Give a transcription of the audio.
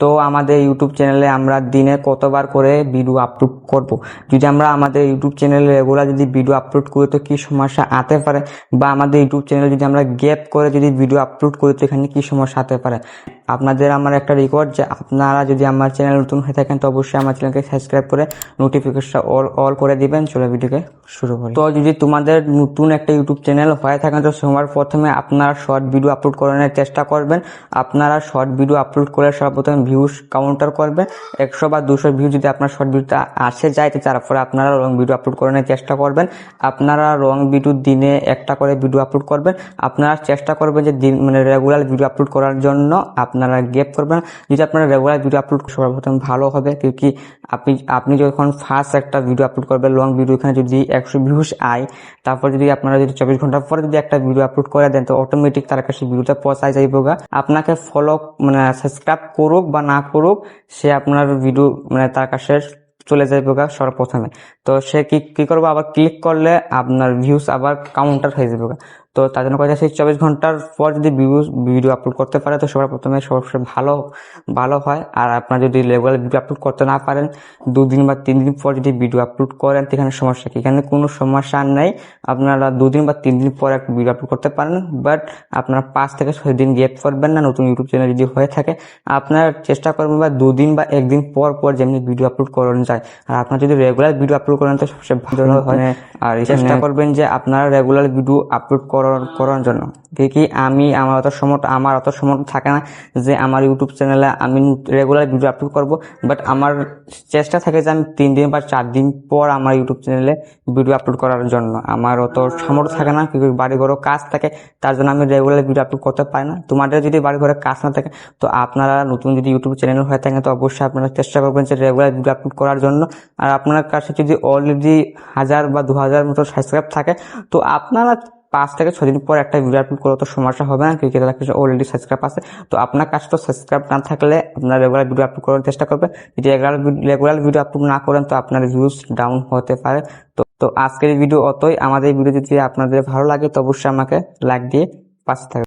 তো আমাদের ইউটিউব চ্যানেলে আমরা দিনে কতবার করে ভিডিও আপলোড করব। যদি আমরা আমাদের ইউটিউব চ্যানেলে রেগুলার যদি ভিডিও আপলোড করি তো কি সমস্যা আসতে পারে, বা আমাদের ইউটিউব চ্যানেলে যদি আমরা গ্যাপ করে যদি ভিডিও আপলোড করি তো এখানে কি সমস্যা আসতে পারে। আপনাদের আমার একটা রিকোয়েস্ট যে আপনারা যদি আমার চ্যানেল নতুন হয়ে থাকেন তো অবশ্যই আমার চ্যানেলকে সাবস্ক্রাইব করে নোটিফিকেশন অল করে দিবেন। চলো ভিডিওকে শুরু করি। তো যদি তোমাদের নতুন একটা ইউটিউব চ্যানেল হয়ে থাকেন তো সবার প্রথমে আপনারা শর্ট ভিডিও আপলোড করানোর চেষ্টা করবেন। আপনারা শর্ট ভিডিও আপলোড করে সর্বপ্রথম ভিউজ কাউন্টার করবেন। 100 বা 200 ভিউ যদি আপনার শর্ট ভিডিওতে আসে যায় তো তারপরে আপনারা লং ভিডিও আপলোড করানোর চেষ্টা করবেন। আপনারা লং ভিডিও দিনে একটা করে ভিডিও আপলোড করবেন। আপনারা চেষ্টা করবেন যে রেগুলার ভিডিও আপলোড করার জন্য আপনারা গ্যাপ করবেন। যদি আপনারা রেগুলার ভিডিও আপলোড সর্বপ্রথম ভালো হবে, কি আপনি যখন ফার্স্ট একটা ভিডিও আপলোড করবেন লং ভিডিও, এখানে যদি 100 ভিউজ আয়, তারপর যদি আপনারা যদি 24 ঘন্টা পরে যদি একটা ভিডিও আপলোড করে দেন তো অটোমেটিক তার কাছে ভিডিওটা পৌঁছায় যাইব। আপনাকে ফলো সাবস্ক্রাইব করুক বা না করুক, সে আপনার ভিডিও তার কাছে চলে যাইব সর্বপ্রথমে। তো সে কি করবো, আবার ক্লিক করলে আপনার ভিউজ আবার কাউন্টার হয়ে যাবে। তো তার জন্য কথা, সেই 24 ঘন্টার পর যদি ভিডিও আপলোড করতে পারে তো সবার প্রথমে সবসময় ভালো হয়। আর আপনার যদি রেগুলার ভিডিও আপলোড করতে না পারেন, 2 দিন বা 3 দিন পর যদি ভিডিও আপলোড করেন তো এখানে সমস্যা কি? এখানে কোনো সমস্যা নেই। আপনারা 2 দিন বা 3 দিন পর একটা ভিডিও আপলোড করতে পারেন, বাট আপনারা 5 থেকে 6 দিন গ্যাপ করবেন না। নতুন ইউটিউব চ্যানেল যদি হয়ে থাকে আপনারা চেষ্টা করবেন বা 2 দিন বা 1 দিন পর যেমনি ভিডিও আপলোড করানো যায়। আর আপনার যদি রেগুলার ভিডিও আপলোড করেন তো সবচেয়ে ভালো হয়। আর চেষ্টা করবেন যে আপনারা রেগুলার ভিডিও আপলোড করার জন্য কি আমার অত সমর্থ থাকে না যে আমার ইউটিউব চ্যানেলে আমি রেগুলার ভিডিও আপলোড করব। বাট আমার চেষ্টা থাকে যে আমি 3 দিন বা 4 দিন পর আমার ইউটিউব চ্যানেলে ভিডিও আপলোড করার জন্য। আমার অত সামর্থ্য থাকে না, কিন্তু বাড়ি ঘরেও কাজ থাকে, তার জন্য আমি রেগুলার ভিডিও আপলোড করতে পারি না। তোমাদের যদি বাড়ি ঘরে কাজ না থাকে তো আপনারা নতুন যদি ইউটিউব চ্যানেল হয়ে থাকেন তো অবশ্যই আপনারা চেষ্টা করবেন যে রেগুলার ভিডিও আপলোড করার জন্য। আর আপনার কাছে যদি অলরেডি 1000 বা 2000 মতো সাবস্ক্রাইব থাকে তো আপনারা 5 থেকে 6 দিন পর একটা ভিডিও আপলোড করলে তো সমস্যা হবে না, ক্রিকেট কিছু অলরেডি সাবস্ক্রাইব আছে। তো আপনার কাছে তো সাবস্ক্রাইব না থাকলে আপনার রেগুলার ভিডিও আপলোড করার চেষ্টা করবেন। যদি রেগুলার ভিডিও আপলোড না করেন তো আপনার ভিউজ ডাউন হতে পারে। তো আজকের ভিডিও অতই। আমাদের ভিডিও যদি আপনাদের ভালো লাগে তো অবশ্যই আমাকে লাইক দিয়ে পাশে থাকবেন।